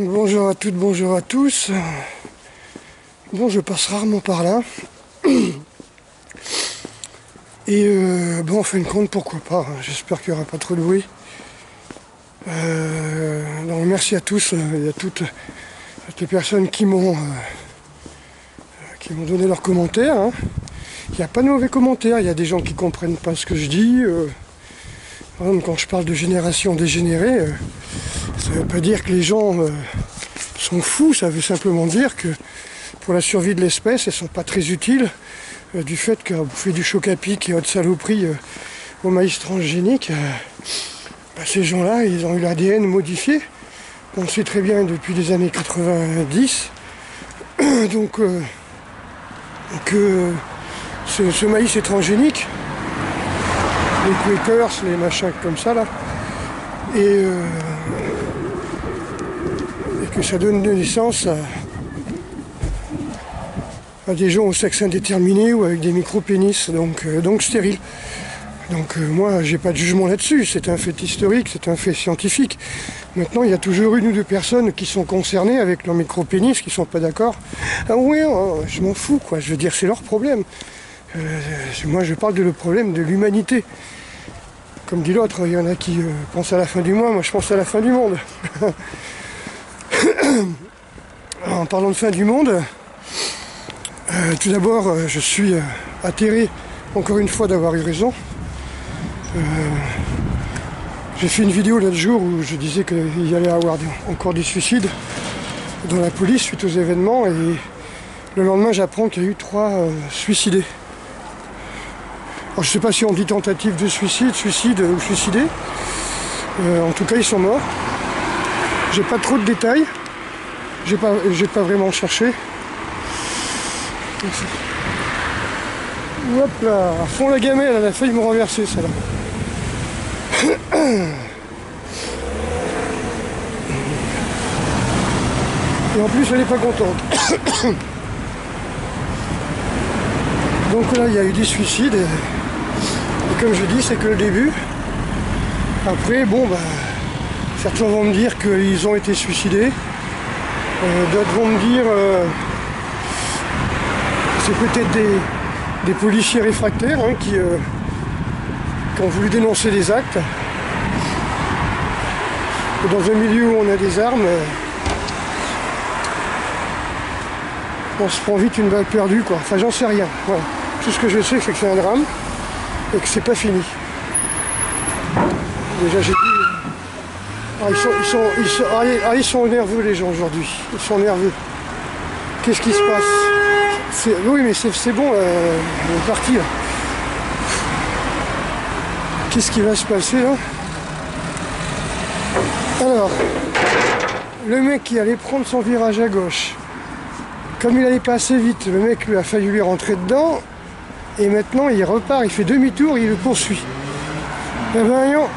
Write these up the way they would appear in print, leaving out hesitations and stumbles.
Bonjour à toutes, bonjour à tous. Bon, je passe rarement par là. Et bon, en fin de compte, pourquoi pas. J'espère qu'il n'y aura pas trop de bruit. Donc merci à tous et à toutes les personnes qui m'ont donné leurs commentaires. Hein. Il n'y a pas de mauvais commentaires, il y a des gens qui ne comprennent pas ce que je dis. Par exemple, quand je parle de génération dégénérée, ça ne veut pas dire que les gens sont fous, ça veut simplement dire que pour la survie de l'espèce, elles ne sont pas très utiles du fait qu'on fait du choc à pic et autres saloperies au maïs transgénique. Ces gens-là, ils ont eu l'ADN modifié. On le sait très bien depuis les années 90. Donc, que ce maïs est transgénique, les Quakers, les machins comme ça, là, et que ça donne naissance à des gens au sexe indéterminé ou avec des micro-pénis, donc stériles. Donc moi, j'ai pas de jugement là-dessus, c'est un fait historique, c'est un fait scientifique. Maintenant, il y a toujours une ou deux personnes qui sont concernées avec leur micro-pénis, qui sont pas d'accord. Ah ouais, je m'en fous, quoi, je veux dire, c'est leur problème. Moi, je parle de le problème de l'humanité. Comme dit l'autre, il y en a qui pensent à la fin du mois, moi je pense à la fin du monde. Alors, en parlant de fin du monde, tout d'abord, je suis atterré, encore une fois, d'avoir eu raison. J'ai fait une vidéo l'autre jour où je disais qu'il y allait avoir encore des suicides dans la police suite aux événements, et le lendemain j'apprends qu'il y a eu 3 suicidés. Alors, je ne sais pas si on dit tentative de suicide ou suicidé. En tout cas, ils sont morts. J'ai pas trop de détails. J'ai pas vraiment cherché. Hop là, à fond la gamelle, elle a failli me renverser, celle-là. Et en plus, elle n'est pas contente. Donc là, il y a eu des suicides. Et comme je dis, c'est que le début. Après, bon, certains vont me dire qu'ils ont été suicidés. D'autres vont me dire c'est peut-être des policiers réfractaires qui ont voulu dénoncer des actes. Et dans un milieu où on a des armes, on se prend vite une balle perdue, quoi. Enfin, j'en sais rien. Voilà. Tout ce que je sais, c'est que c'est un drame et que c'est pas fini. Déjà, j'ai dit... ils sont nerveux, les gens, aujourd'hui. Ils sont nerveux. Qu'est-ce qui se passe? Oui, mais c'est bon, on est parti, là. Qu'est-ce qui va se passer, là? Alors, le mec qui allait prendre son virage à gauche, comme il allait pas assez vite, le mec lui a fallu lui rentrer dedans, et maintenant il repart, il fait demi-tour, il le poursuit. Eh ben non,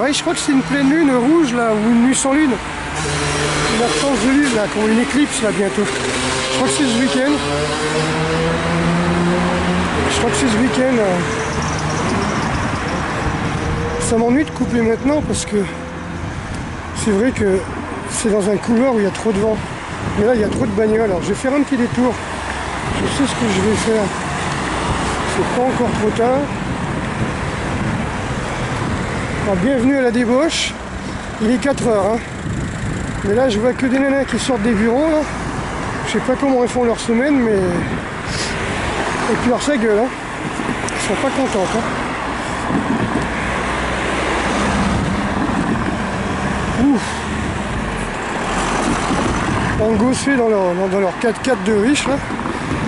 ouais, je crois que c'est une pleine lune rouge là, ou une nuit sans lune. Une absence de lune là, comme une éclipse là bientôt. Je crois que c'est ce week-end. Je crois que c'est ce week-end. Ça m'ennuie de couper maintenant parce que c'est vrai que c'est dans un couloir où il y a trop de vent. Mais là il y a trop de bagnoles. Alors je vais faire un petit détour. Je sais ce que je vais faire. C'est pas encore trop tard. Alors, bienvenue à la débauche, il est 4h, hein. Mais là je vois que des nanas qui sortent des bureaux, là. Je sais pas comment elles font leur semaine, mais... Et puis alors ça gueule, hein. Elles sont pas contentes, hein. Ouf. Engossés dans leur 4x4 de riches, là,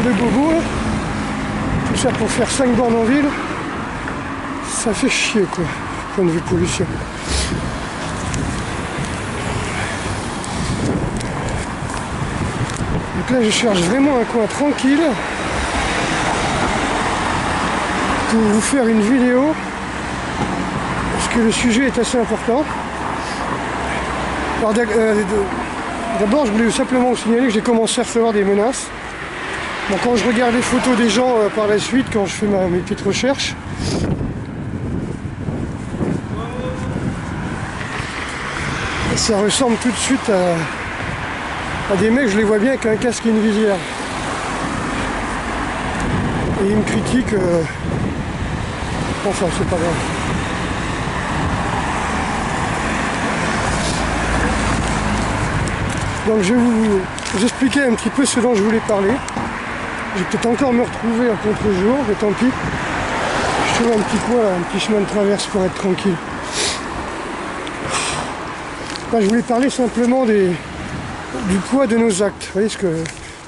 de bobo, là. Tout ça pour faire 5 bornes en ville, ça fait chier, quoi. Point de vue pollution. Donc là je cherche vraiment un coin tranquille pour vous faire une vidéo parce que le sujet est assez important. Alors d'abord je voulais simplement vous signaler que j'ai commencé à recevoir des menaces. Bon, quand je regarde les photos des gens par la suite, quand je fais mes petites recherches, ça ressemble tout de suite À des mecs, je les vois bien avec un casque et une visière. Et ils me critiquent. Enfin, c'est pas grave. Donc je vais vous expliquer un petit peu ce dont je voulais parler. Je vais peut-être encore me retrouver à contre-jour, mais tant pis. Je trouve un petit coin, un petit chemin de traverse pour être tranquille. Là, je voulais parler simplement du poids de nos actes. Vous voyez ce que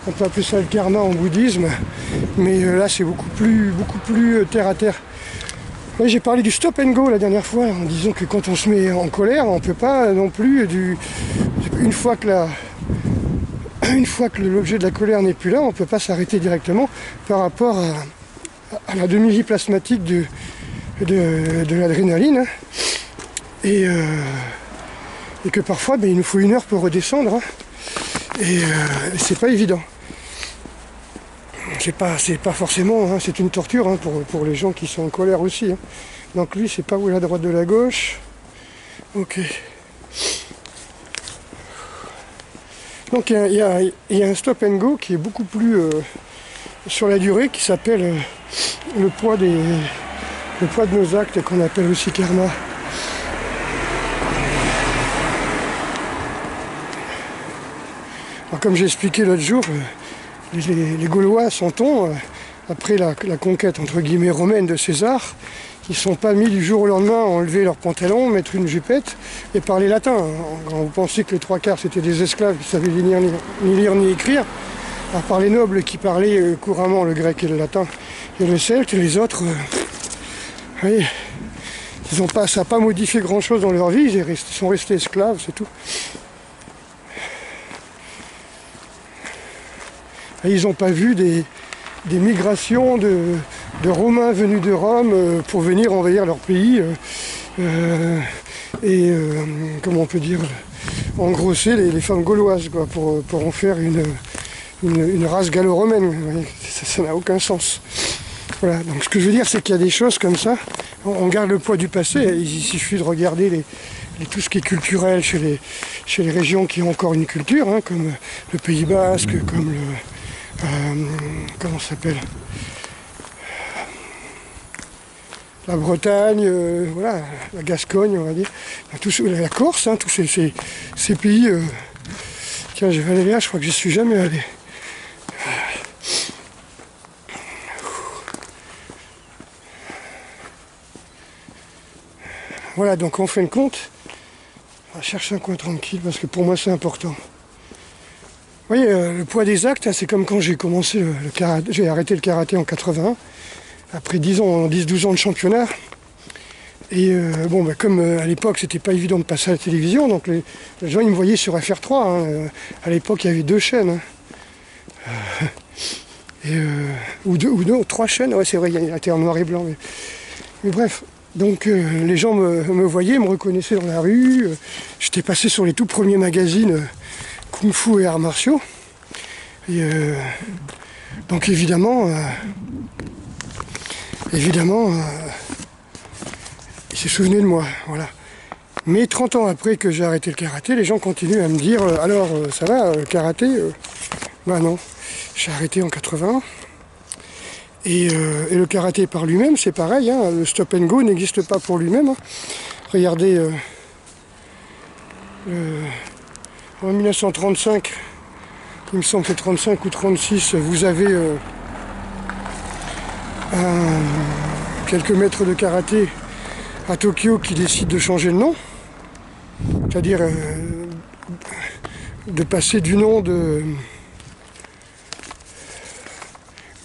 on peut appeler ça le karma en bouddhisme, mais là c'est beaucoup plus terre à terre. Ouais, j'ai parlé du stop and go la dernière fois en disant que quand on se met en colère, on ne peut pas non plus une fois que l'objet de la colère n'est plus là, on ne peut pas s'arrêter directement par rapport à la demi-vie plasmatique de l'adrénaline. Et que parfois il nous faut 1 heure pour redescendre. Hein. Et c'est pas évident. C'est pas forcément, hein, c'est une torture hein, pour les gens qui sont en colère aussi. Hein. Donc lui, c'est pas où est la droite de la gauche. Ok. Donc il y a un stop and go qui est beaucoup plus sur la durée, qui s'appelle le poids de nos actes, qu'on appelle aussi karma. Alors, comme j'ai expliqué l'autre jour, les Gaulois, sent-on, après la conquête entre guillemets romaine de César, ils ne sont pas mis du jour au lendemain à enlever leurs pantalons, mettre une jupette et parler latin. Quand vous pensez que les 3/4 c'était des esclaves qui savaient ni lire ni écrire, à part les nobles qui parlaient couramment le grec et le latin et le celte, et les autres, oui, ça n'a pas modifié grand chose dans leur vie, ils sont restés esclaves, c'est tout. Et ils n'ont pas vu des migrations de Romains venus de Rome pour venir envahir leur pays comment on peut dire, engrosser les femmes gauloises quoi, pour en faire une race gallo-romaine. Ça n'a aucun sens. Voilà. Donc ce que je veux dire, c'est qu'il y a des choses comme ça. On garde le poids du passé. Il suffit de regarder tout ce qui est culturel chez les régions qui ont encore une culture, hein, comme le Pays Basque, comme comment ça s'appelle, la Bretagne, voilà, la Gascogne, on va dire, la Corse, hein, tous ces pays. Tiens, je vais aller là, je crois que je suis jamais allé. Voilà, donc en fin de compte, on va chercher un coin tranquille parce que pour moi c'est important. Vous voyez, le poids des actes, hein, c'est comme quand j'ai commencé le karaté, j'ai arrêté le karaté en 81, après 10-12 ans de championnat. Et comme à l'époque c'était pas évident de passer à la télévision, donc les gens ils me voyaient sur FR3. Hein, à l'époque il y avait 2 chaînes. Hein, ou 3 chaînes, ouais c'est vrai, il était en noir et blanc. Mais bref, donc les gens me voyaient, me reconnaissaient dans la rue. J'étais passé sur les tout premiers magazines Kung Fu et arts martiaux. Et donc évidemment, ils se souvenaient de moi, voilà. Mais 30 ans après que j'ai arrêté le karaté, les gens continuent à me dire alors ça va, le karaté bah non, j'ai arrêté en 80. Et le karaté par lui-même, c'est pareil, hein, le stop and go n'existe pas pour lui-même. Hein. Regardez, en 1935, il me semble que c'est 35 ou 36, vous avez quelques maîtres de karaté à Tokyo qui décident de changer le nom, c'est-à-dire de passer du nom de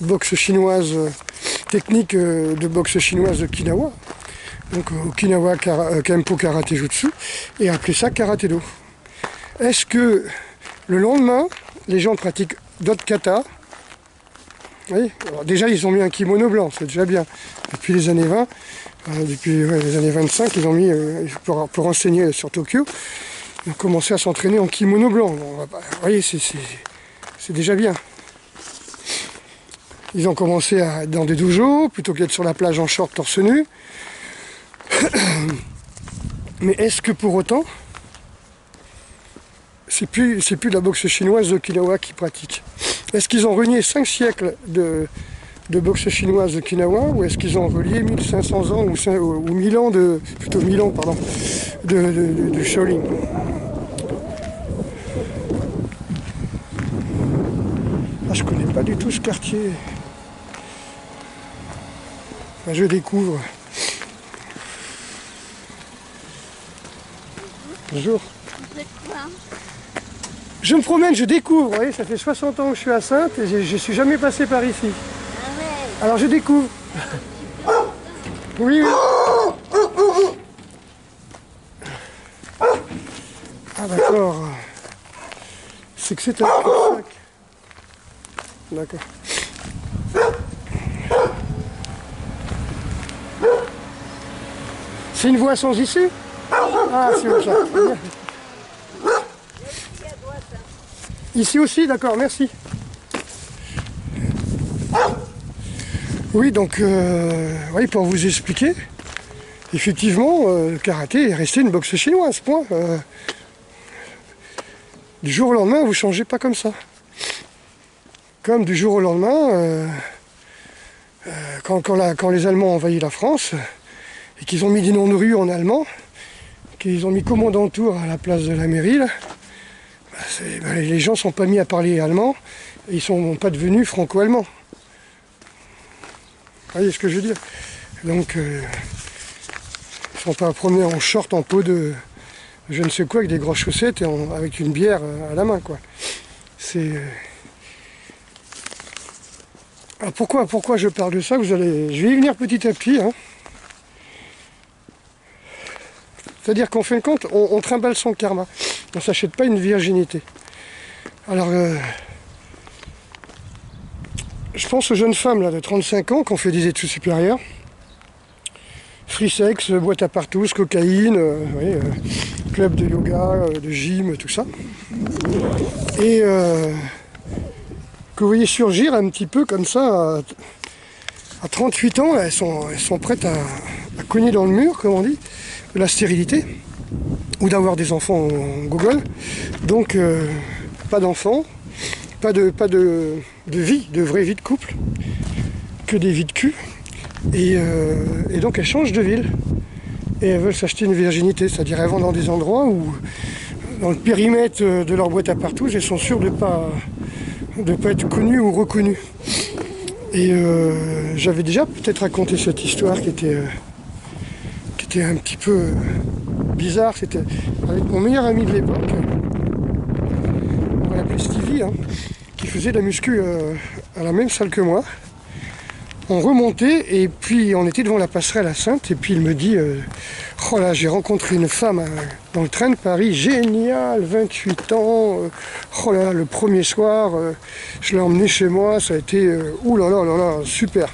boxe chinoise, technique de boxe chinoise Okinawa, donc Okinawa Kempo Karate Jutsu, et appeler ça Karaté-Do. Est-ce que le lendemain, les gens pratiquent d'autres katas? Oui, alors déjà ils ont mis un kimono blanc, c'est déjà bien. Depuis les années 20, depuis les années 25, ils ont mis, pour enseigner sur Tokyo, ils ont commencé à s'entraîner en kimono blanc. Bon, vous voyez, c'est déjà bien. Ils ont commencé à être dans des dojos, plutôt qu'être sur la plage en short torse nu. Mais est-ce que pour autant, c'est plus la boxe chinoise d'Okinawa qu'ils pratiquent. Est-ce qu'ils ont renié 5 siècles de boxe chinoise d'Okinawa, ou est-ce qu'ils ont relié 1500 ans ou 1000 ans plutôt 1000 ans, pardon, de Shaolin? Ah, je connais pas du tout ce quartier. Enfin, je découvre. Bonjour. Je me promène, je découvre. Vous voyez, ça fait 60 ans que je suis à Saintes et je ne suis jamais passé par ici. Alors je découvre. Oui, oui. Ah d'accord. C'est que c'est un cul-de-sac. D'accord. C'est une voie sans issue? Ah, c'est où ça? Ici aussi, d'accord, merci. Oui, donc, oui, pour vous expliquer, effectivement, le karaté est resté une boxe chinoise, point. Du jour au lendemain, vous ne changez pas comme ça. Comme du jour au lendemain, quand les Allemands ont envahi la France, et qu'ils ont mis des noms de rue en allemand, qu'ils ont mis Kommandantur à la place de la mairie, là, les gens ne sont pas mis à parler allemand, et ils ne sont pas devenus franco-allemands. Vous voyez ce que je veux dire? Donc, ils ne sont pas promenés en short, en peau de je ne sais quoi, avec des grosses chaussettes et avec une bière à la main, quoi. C'est... Alors pourquoi je parle de ça? Je vais y venir petit à petit. Hein. C'est-à-dire qu'en fin de compte, on trimballe son karma. On ne s'achète pas une virginité. Alors, je pense aux jeunes femmes là, de 35 ans qui ont fait des études supérieures. Free sex, boîte à partous, cocaïne, club de yoga, de gym, tout ça. Et que vous voyez surgir un petit peu comme ça, à 38 ans, elles sont prêtes à cogner dans le mur, comme on dit, de la stérilité, ou d'avoir des enfants en Google. Donc, pas d'enfants, pas de vie, de vraie vie de couple, que des vies de cul. Et donc elles changent de ville. Et elles veulent s'acheter une virginité, c'est-à-dire elles vont dans des endroits où, dans le périmètre de leur boîte à partous, elles sont sûres de pas être connues ou reconnues. Et j'avais déjà peut-être raconté cette histoire qui était un petit peu bizarre. C'était avec mon meilleur ami de l'époque, on va l'appeler Stevie, hein, qui faisait de la muscu à la même salle que moi. On remontait et puis on était devant la passerelle à Saintes et puis il me dit oh là, j'ai rencontré une femme dans le train de Paris, génial, 28 ans, oh là là, le premier soir, je l'ai emmenée chez moi, ça a été ouh là là là là, super.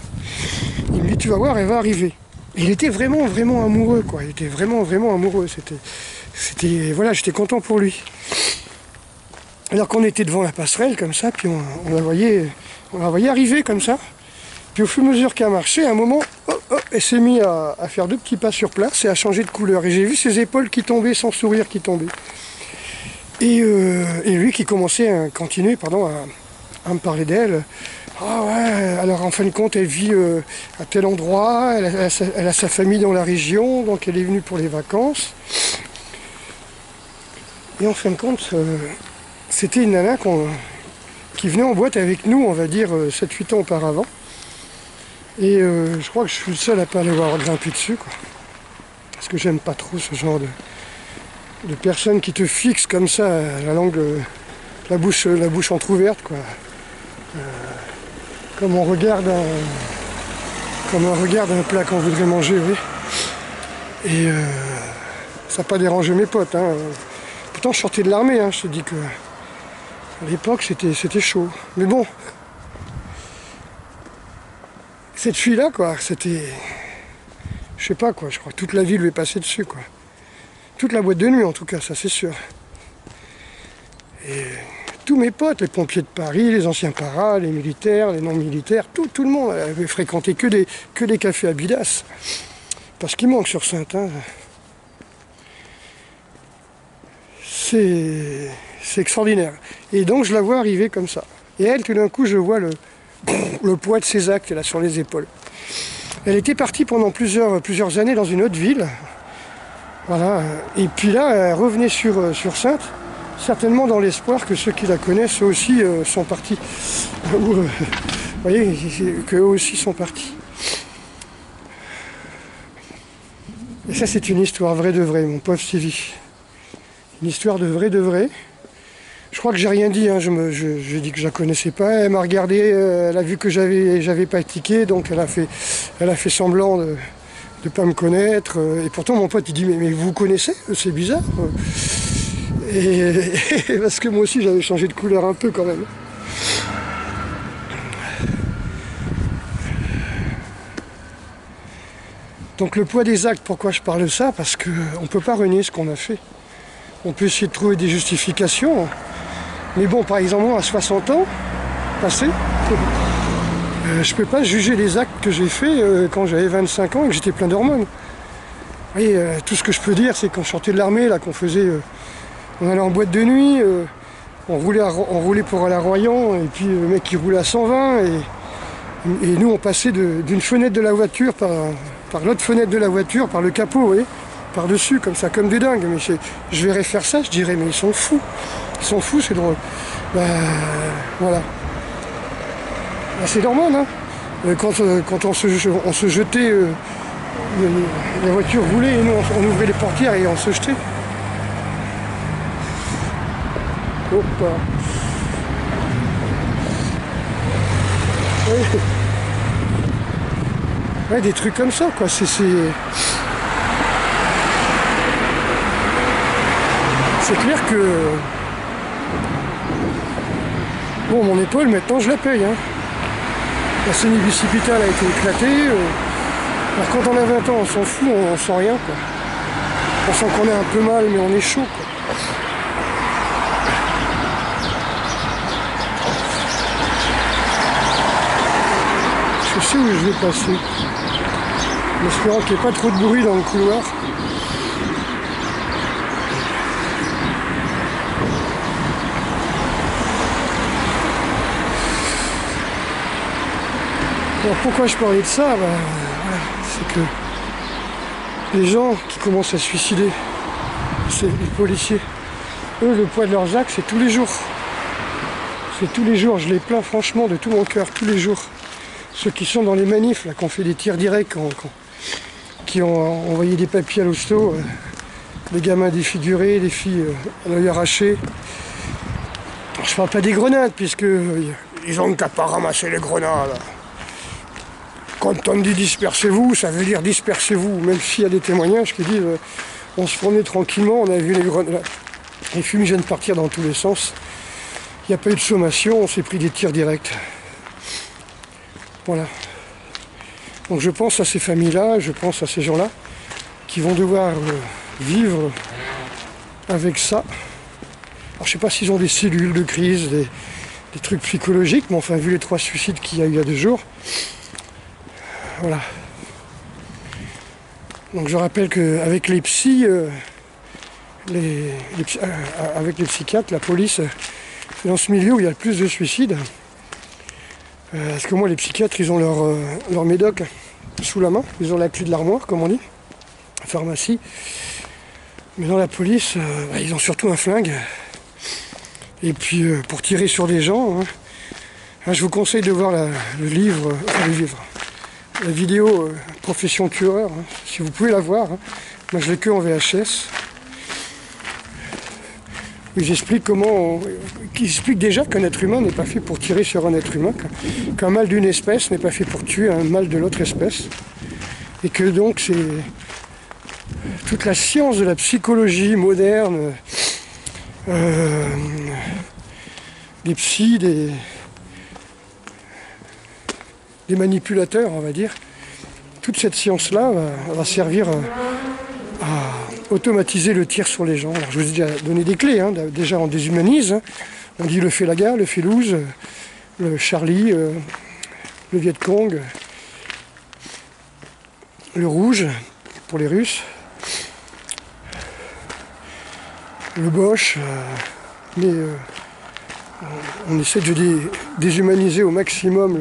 Il me dit tu vas voir, elle va arriver. Et il était vraiment vraiment amoureux, quoi, il était vraiment vraiment amoureux, c'était voilà, j'étais content pour lui. Alors qu'on était devant la passerelle comme ça, puis on la voyait arriver comme ça. Puis au fur et à mesure qu'elle marchait, à un moment, elle s'est mise à faire 2 petits pas sur place et à changer de couleur. Et j'ai vu ses épaules qui tombaient, son sourire qui tombait. Et lui qui commençait à continuer, à me parler d'elle. Ah ouais, alors en fin de compte, elle vit à tel endroit, elle a sa famille dans la région, donc elle est venue pour les vacances. Et en fin de compte, c'était une nana qui venait en boîte avec nous, on va dire 7-8 ans auparavant. Et je crois que je suis le seul à ne pas aller grimper dessus, quoi. Parce que j'aime pas trop ce genre de personnes qui te fixent comme ça, la langue, la bouche entrouverte, quoi. Comme on regarde un plat qu'on voudrait manger, oui. Et ça n'a pas dérangé mes potes, hein. Pourtant je sortais de l'armée, hein. Je te dis que à l'époque c'était chaud. Mais bon. Cette fille-là, quoi, c'était... Je sais pas, quoi, je crois que toute la ville lui est passée dessus, quoi. Toute la boîte de nuit, en tout cas, ça c'est sûr. Et tous mes potes, les pompiers de Paris, les anciens paras, les militaires, les non-militaires, tout le monde avait fréquenté que des cafés à Bidas. Parce qu'il manque sur Saintes, hein. c'est extraordinaire. Et donc je la vois arriver comme ça. Et elle, tout d'un coup, je vois le poids de ses actes là sur les épaules. Elle était partie pendant plusieurs années dans une autre ville. Voilà. Et puis là, elle revenait sur Saintes, certainement dans l'espoir que ceux qui la connaissent aussi sont partis. Vous voyez, qu'eux aussi sont partis. Et ça, c'est une histoire vraie de vrai, mon pauvre Stevie. Une histoire de vrai. Je crois que j'ai rien dit, hein. Je dis que je la connaissais pas. Elle m'a regardé, elle a vu que j'avais pas tiqué, donc elle a fait semblant de pas me connaître. Et pourtant, mon pote, il dit, mais vous connaissez? C'est bizarre. Et parce que moi aussi, j'avais changé de couleur un peu quand même. Donc le poids des actes, pourquoi je parle de ça? Parce qu'on ne peut pas renier ce qu'on a fait. On peut essayer de trouver des justifications. Mais bon, par exemple, moi, à 60 ans, passé, je ne peux pas juger les actes que j'ai faits quand j'avais 25 ans et que j'étais plein d'hormones. Et tout ce que je peux dire, c'est quand je sortais de l'armée, là, qu'on faisait... on allait en boîte de nuit, on roulait pour aller à Royan, et puis le mec, il roulait à 120, et nous, on passait d'une fenêtre de la voiture par l'autre fenêtre de la voiture, par le capot, vous voyez, par-dessus, comme ça, comme des dingues. Mais je verrais faire ça, je dirais, mais ils sont fous. Ils sont fous, c'est drôle. Voilà. C'est normal, hein. Quand on se jetait, la voiture roulait et nous, on ouvrait les portières et on se jetait. Hop. Oui. Ouais, des trucs comme ça, quoi. C'est clair que... Bon, mon épaule, maintenant, je la paye, hein. La saignée bicipitale a été éclatée. Alors, quand on a 20 ans, on s'en fout, on sent rien, quoi. On sent qu'on est un peu mal, mais on est chaud, quoi. Je sais où je vais passer. En espérant qu'il n'y ait pas trop de bruit dans le couloir. Alors pourquoi je parlais de ça? Voilà, c'est que les gens qui commencent à se suicider, c'est les policiers. Eux, le poids de leurs actes, c'est tous les jours. C'est tous les jours. Je les plains franchement de tout mon cœur, tous les jours. Ceux qui sont dans les manifs, là, qui ont fait des tirs directs, qui ont envoyé des papiers à l'hosto, des gamins défigurés, des filles à l'œil arraché. Alors, je parle pas des grenades, puisque ils ont qu'à pas ramasser les grenades. Quand on dit dispersez-vous, ça veut dire dispersez-vous, même s'il y a des témoignages qui disent on se promenait tranquillement, on a vu les fumigènes partir dans tous les sens. Il n'y a pas eu de sommation, on s'est pris des tirs directs. Voilà. Donc je pense à ces familles-là, je pense à ces gens-là qui vont devoir vivre avec ça. Alors je sais pas s'ils ont des cellules de crise, des trucs psychologiques, mais enfin vu les 3 suicides qu'il y a eu il y a 2 jours, voilà. Donc je rappelle qu'avec les psys, avec les psychiatres, la police, c'est dans ce milieu où il y a le plus de suicides. Parce que moi, les psychiatres, ils ont leur médoc sous la main. Ils ont la clé de l'armoire, comme on dit, pharmacie. Mais dans la police, ils ont surtout un flingue. Et puis, pour tirer sur des gens, hein, je vous conseille de voir la vidéo Profession tueur, hein, si vous pouvez la voir. Hein. Moi, je l'ai que en VHS. Ils expliquent ils expliquent déjà qu'un être humain n'est pas fait pour tirer sur un être humain, qu'un mâle d'une espèce n'est pas fait pour tuer un mâle de l'autre espèce, et que donc c'est toute la science de la psychologie moderne, des psys, des manipulateurs, on va dire. Toute cette science-là va servir à automatiser le tir sur les gens. Alors, je vous ai déjà donné des clés, hein. Déjà on déshumanise, hein. On dit le Félaga, le Félouz, le Charlie, le Viet Cong, le Rouge pour les Russes. le Bosch, mais on essaie de déshumaniser au maximum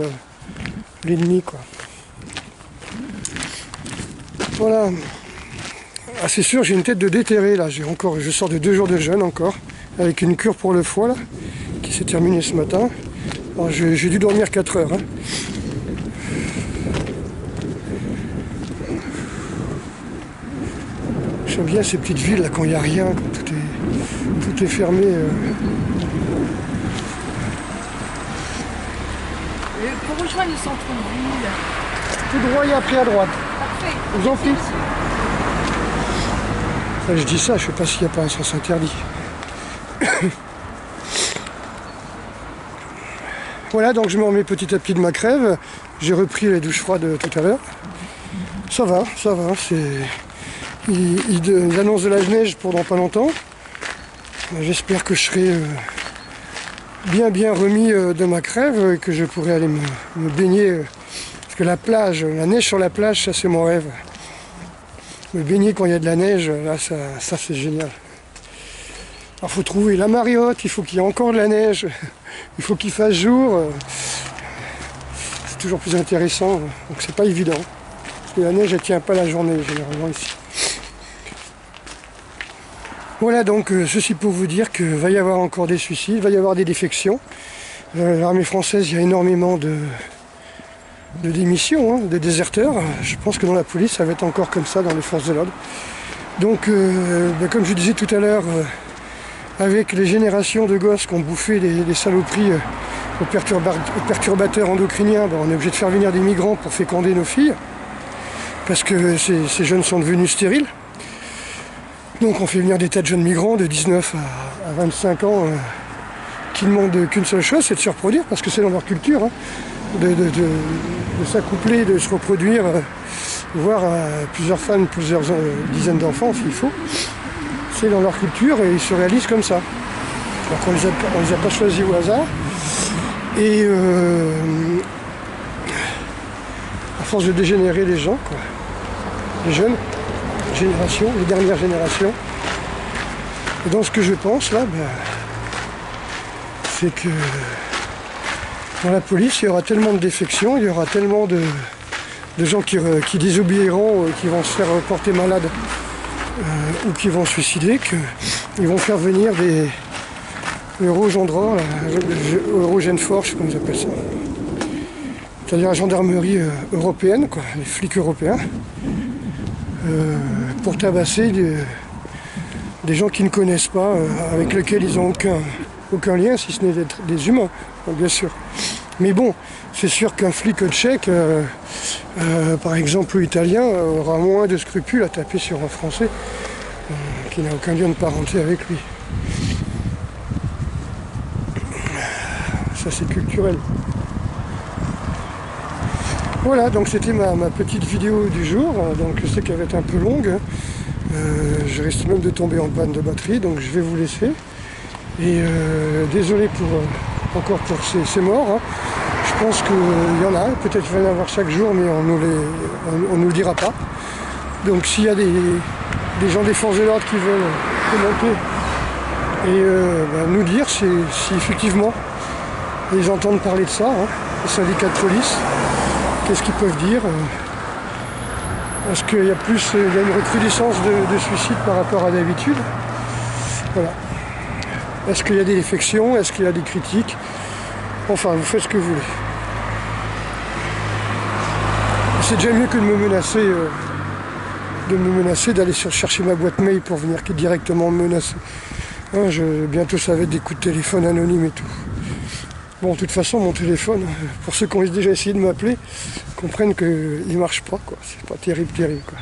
l'ennemi, quoi. Voilà. Ah, c'est sûr, j'ai une tête de déterré là. Je sors de 2 jours de jeûne encore, avec une cure pour le foie là, qui s'est terminée ce matin. Alors j'ai dû dormir 4 heures. Hein. J'aime bien ces petites villes là quand il n'y a rien, quand tout est fermé. Et pour rejoindre le centre-ville. Tout droit et après à droite. Parfait. Je vous en prie. Enfin, je dis ça, je ne sais pas s'il n'y a pas un sens interdit. Voilà, donc je me remets petit à petit de ma crève. J'ai repris les douches froides tout à l'heure. Ça va. Ils annoncent de la neige pour dans pas longtemps. J'espère que je serai bien remis de ma crève et que je pourrai aller me baigner. Parce que la neige sur la plage, ça c'est mon rêve. Me baigner quand il y a de la neige, là ça c'est génial. Alors faut trouver la mariotte, il faut qu'il y ait encore de la neige, il faut qu'il fasse jour. C'est toujours plus intéressant, donc c'est pas évident. Parce que la neige elle tient pas la journée généralement ici. Voilà donc ceci pour vous dire qu'il va y avoir encore des suicides, il va y avoir des défections. L'armée française, il y a énormément de démissions, hein, de déserteurs. Je pense que dans la police, ça va être encore comme ça dans les forces de l'ordre. Donc, comme je disais tout à l'heure, avec les générations de gosses qui ont bouffé les saloperies aux perturbateurs endocriniens, on est obligé de faire venir des migrants pour féconder nos filles, parce que ces jeunes sont devenus stériles. Donc on fait venir des tas de jeunes migrants de 19 à 25 ans qui ne demandent qu'une seule chose, c'est de se reproduire, parce que c'est dans leur culture. Hein. De s'accoupler, de se reproduire, voire plusieurs femmes, plusieurs dizaines d'enfants s'il faut. C'est dans leur culture et ils se réalisent comme ça. Donc on les a pas choisis au hasard. Et à force de dégénérer les gens, quoi, les jeunes générations, les dernières générations. Et donc ce que je pense là, c'est que dans la police, il y aura tellement de défections, il y aura tellement de gens qui désobéiront, qui vont se faire porter malade ou qui vont se suicider, qu'ils vont faire venir des Eurogendroits, Eurogenforce, comme ils appellent ça. C'est-à-dire la gendarmerie européenne, quoi, les flics européens, pour tabasser des gens qu'ils ne connaissent pas, avec lesquels ils n'ont aucun lien, si ce n'est d'être des humains, bien sûr. Mais bon, c'est sûr qu'un flic tchèque, par exemple, ou italien, aura moins de scrupules à taper sur un Français qui n'a aucun lien de parenté avec lui. Ça, c'est culturel. Voilà, donc c'était ma petite vidéo du jour. Donc je sais qu'elle va être un peu longue. Je risque même de tomber en panne de batterie, donc je vais vous laisser. Et désolé encore pour ces morts. Hein. Je pense qu'il y en a, peut-être qu'il va y en avoir chaque jour, mais on nous le dira pas. Donc s'il y a des gens des forces de l'ordre qui veulent commenter et nous dire si effectivement ils entendent parler de ça, hein, les syndicats de police, qu'est-ce qu'ils peuvent dire. Est-ce qu'il y a une recrudescence de suicides par rapport à d'habitude? Voilà. Est-ce qu'il y a des défections? Est-ce qu'il y a des critiques? Enfin, vous faites ce que vous voulez. C'est déjà mieux que de me menacer, d'aller chercher ma boîte mail pour venir directement me menacer. Hein, bientôt ça va être des coups de téléphone anonymes et tout. Bon, de toute façon, mon téléphone, pour ceux qui ont déjà essayé de m'appeler, comprennent qu'il ne marche pas, quoi. C'est pas terrible, quoi.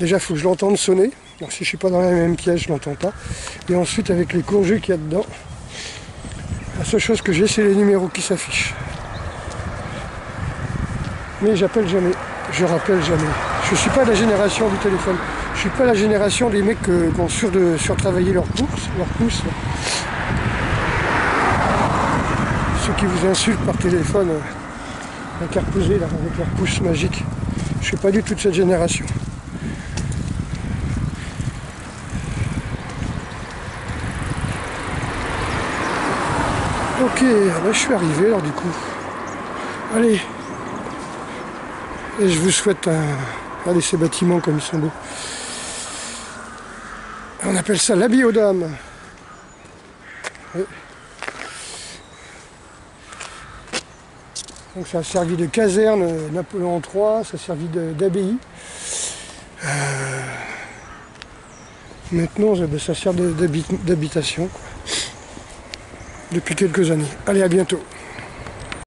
Déjà, il faut que je l'entende sonner. Alors, si je ne suis pas dans la même pièce, je ne l'entends pas. Et ensuite, avec les courgés qu'il y a dedans, la seule chose que j'ai, c'est les numéros qui s'affichent. Mais j'appelle jamais, je rappelle jamais. Je ne suis pas de la génération du téléphone. Je ne suis pas la génération des mecs qui ont surtravaillé leur pouce. Ceux qui vous insultent par téléphone, interposés là, avec leur pouce magique. Je ne suis pas du tout de cette génération. Ok, là je suis arrivé alors du coup. Allez. Et je vous souhaite un... Regardez ces bâtiments comme ils sont beaux. On appelle ça l'habit aux dames. Oui. Donc ça a servi de caserne Napoléon III, ça a servi d'abbaye. Maintenant ça sert d'habitation depuis quelques années. Allez, à bientôt.